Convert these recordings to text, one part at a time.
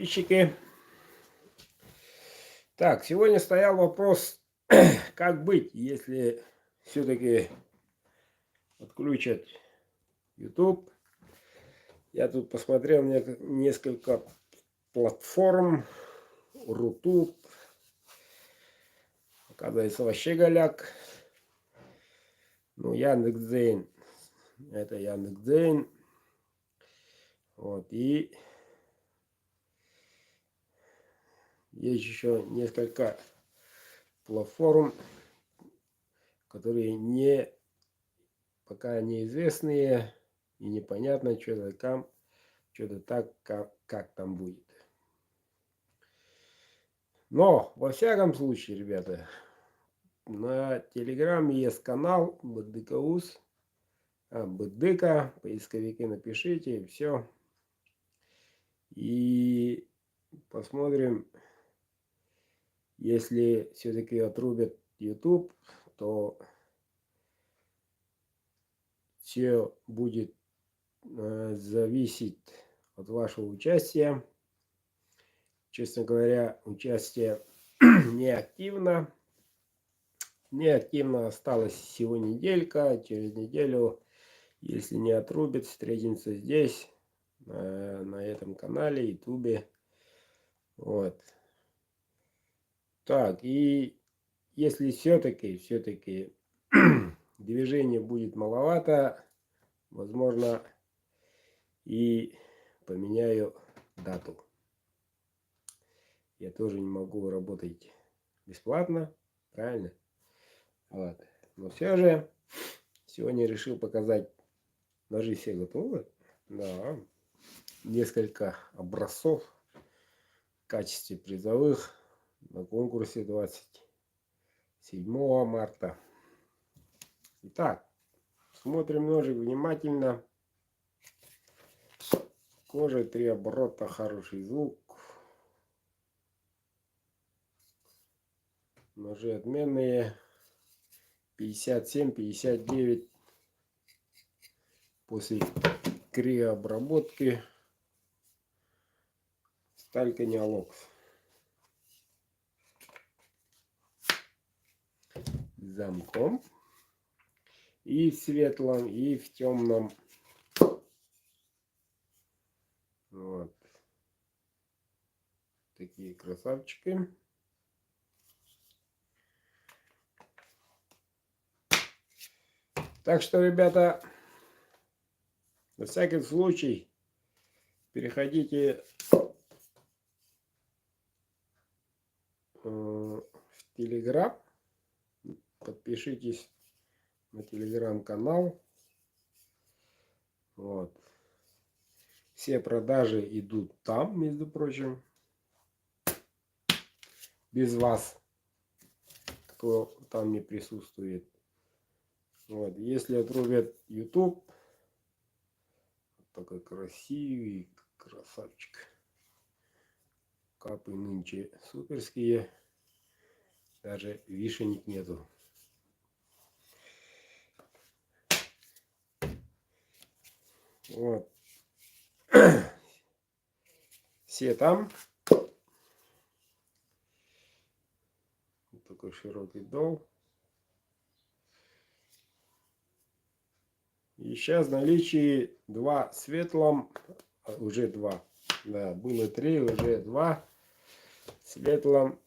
Подписчики. Так, сегодня стоял вопрос, как быть, если все-таки отключат YouTube. Я тут посмотрел несколько платформ, Рутуб, оказывается, вообще голяк. Ну, Яндекс.Дзен, это Яндекс.Дзен. Вот, и есть еще несколько платформ, которые пока неизвестные и непонятно, что-то так, как там будет. Но, во всяком случае, ребята, на Телеграме есть канал БДКУС, БДК, поисковики напишите, и все. И посмотрим, если все-таки отрубят YouTube, то все будет зависеть от вашего участия. Честно говоря, участие неактивно. Неактивно осталась всего неделька. Через неделю, если не отрубит, встретимся здесь, на этом канале, ютубе. Вот. Так, и если все-таки движения будет маловато, возможно, и поменяю дату. Я тоже не могу работать бесплатно, правильно? Вот. Но все же сегодня решил показать, ножи все готовы. Да. Несколько образцов в качестве призовых на конкурсе 27 марта. Итак, смотрим ножик внимательно. Кожа 3 оборота, хороший звук. Ножи отменные. 57-59 после криообработки. Сталь Кониалокс. С замком. И в светлом, и в темном. Вот. Такие красавчики. Так что, ребята, на всякий случай переходите в Телеграм, подпишитесь на Телеграм-канал. Вот. Все продажи идут там, между прочим, без вас, кто там не присутствует. Вот. Если отрубят YouTube, такой красивый красавчик. Капы нынче суперские, даже вишенек нету. Вот. Все там. Вот такой широкий дол. И сейчас в наличии 2 светлом, уже 2. Да, было 3, уже 2 светлом.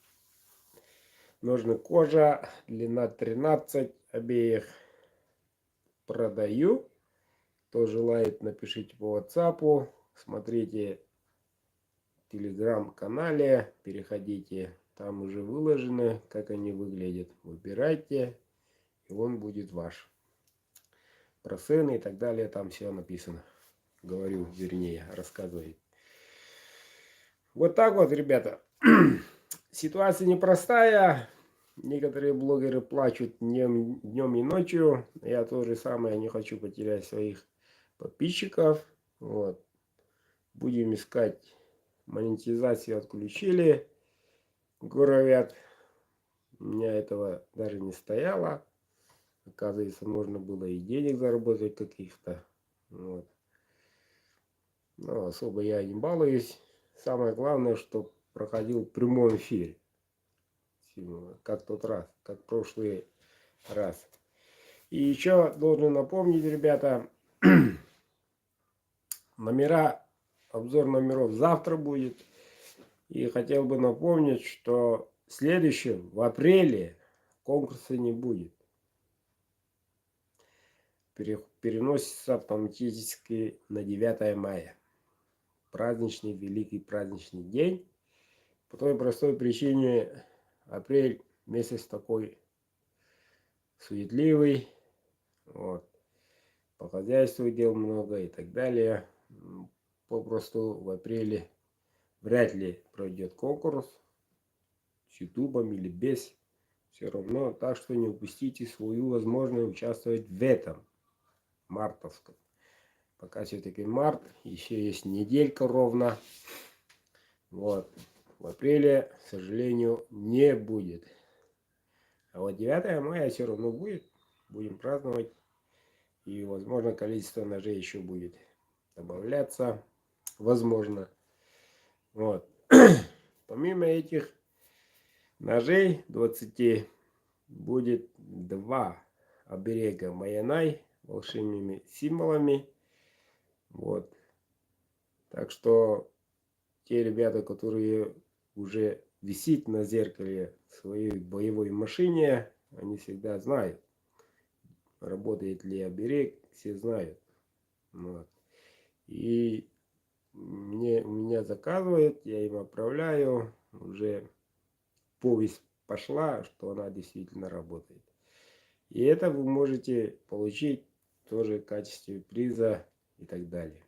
Нужна кожа, длина 13 обеих. Продаю. Кто желает, напишите по WhatsApp. Смотрите в телеграм-канале, переходите, там уже выложено, как они выглядят. Выбирайте, и он будет ваш. Про цены и так далее, там все написано. Говорю, вернее, рассказываю. Вот так вот, ребята. Ситуация непростая. Некоторые блогеры плачут днем и ночью. Я тоже самое, не хочу потерять своих подписчиков. Вот. Будем искать. Монетизацию отключили. Говорят, у меня этого даже не стояло. Оказывается, можно было и денег заработать каких-то. Вот. Но особо я не балуюсь. самое главное, что проходил в прямом эфире. Как тот раз, как в прошлый раз. И еще должен напомнить, ребята, номера, обзор номеров завтра будет. И хотел бы напомнить, что в следующем, в апреле, конкурса не будет. Переносится автоматически на 9 мая. Праздничный, великий праздничный день. По той простой причине, апрель месяц такой суетливый. Вот. По хозяйству дел много и так далее. Попросту в апреле вряд ли пройдет конкурс с ютубом или без. Все равно, так что не упустите свою возможность участвовать в этом мартовском. Пока все-таки март, еще есть неделька ровно. Вот. В апреле, к сожалению, не будет. А вот 9 мая все равно будет. Будем праздновать. И, возможно, количество ножей еще будет добавляться. Возможно. Вот. Помимо этих ножей 20 будет 2 оберега Майянай волшебными символами. Вот. Так что те ребята, которые уже висит на зеркале своей боевой машине, они всегда знают, работает ли оберег, все знают. Вот. И у меня заказывают, я им отправляю, уже повесть пошла, что она действительно работает. И это вы можете получить тоже в качестве приза и так далее.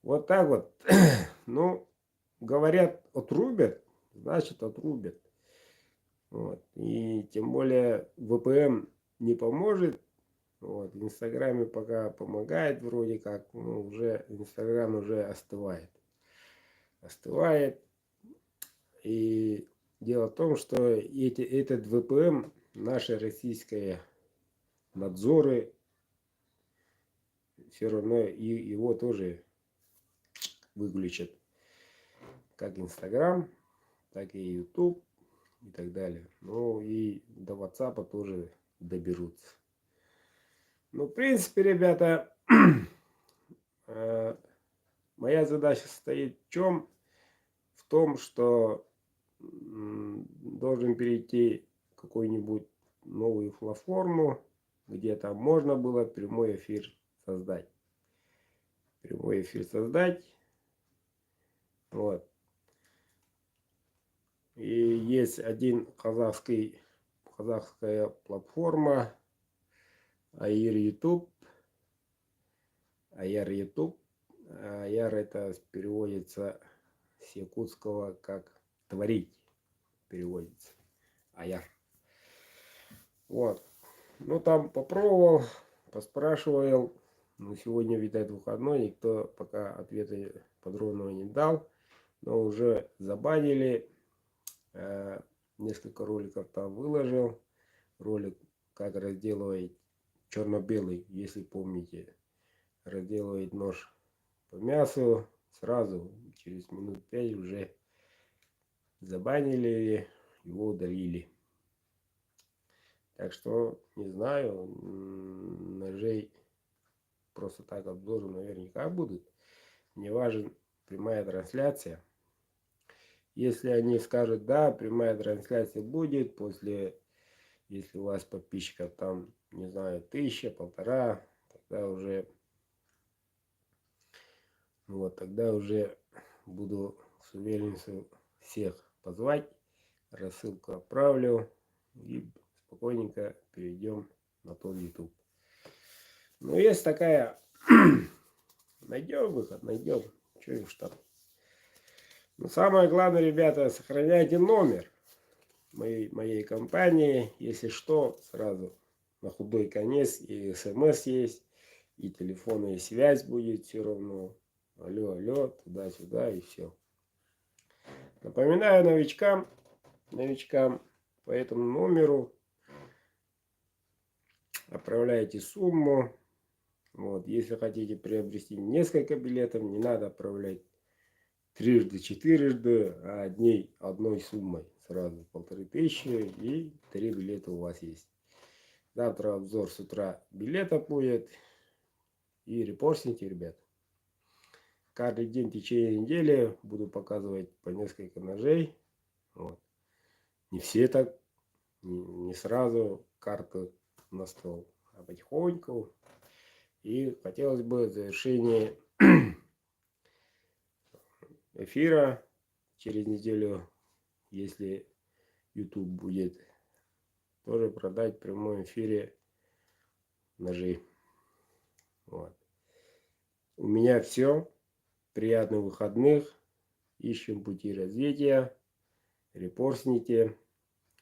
Вот так вот. Ну, говорят, отрубят, значит отрубят. Вот. И тем более VPN не поможет. Вот. В Инстаграме пока помогает вроде как, но уже Инстаграм уже остывает. Остывает. И дело в том, что этот VPN, наши российские надзоры, все равно его тоже выключат. Как Инстаграм, так и YouTube и так далее. Ну и до WhatsApp тоже доберутся. Ну, в принципе, ребята, моя задача состоит в чем? В том, что должен перейти в какую-нибудь новую платформу, где там можно было прямой эфир создать. Прямой эфир создать. Вот. И есть один казахская платформа Аир YouTube. Аяр YouTube. Аяр это переводится с якутского как творить. Переводится. Аяр. Вот. Ну там попробовал, поспрашивал. Ну сегодня, видать, выходной. Никто пока ответа подробного не дал. Но уже забанили. Несколько роликов там выложил. Ролик, как разделывать черно-белый, если помните. Разделывает нож по мясу. Сразу через минут 5 уже забанили, его удалили. Так что, не знаю, ножей просто так обзоры наверняка будут. Мне важен прямая трансляция. Если они скажут, да, прямая трансляция будет после, если у вас подписчиков там, не знаю, 1000, 1500, тогда уже, вот, тогда уже буду с уверенностью всех позвать, рассылку отправлю и спокойненько перейдем на тот YouTube. Ну, есть такая, найдем выход, найдем, что уж там. Но самое главное, ребята, сохраняйте номер моей компании. Если что, сразу на худой конец и смс есть, и телефонная связь будет все равно. Алло, алло, туда-сюда и все. Напоминаю новичкам по этому номеру отправляйте сумму. Вот, если хотите приобрести несколько билетов, не надо отправлять трижды, четырежды, а одной суммой. Сразу 1500 и 3 билета у вас есть. Завтра обзор с утра билета будет. И репостните, ребят. Каждый день в течение недели буду показывать по несколько ножей. Вот. Не все так, не сразу карту на стол, а потихоньку. И хотелось бы в завершении эфира через неделю, если YouTube будет, тоже продать в прямом эфире ножи. Вот. У меня все. Приятных выходных. Ищем пути развития. Репостните.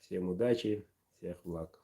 Всем удачи. Всех благ.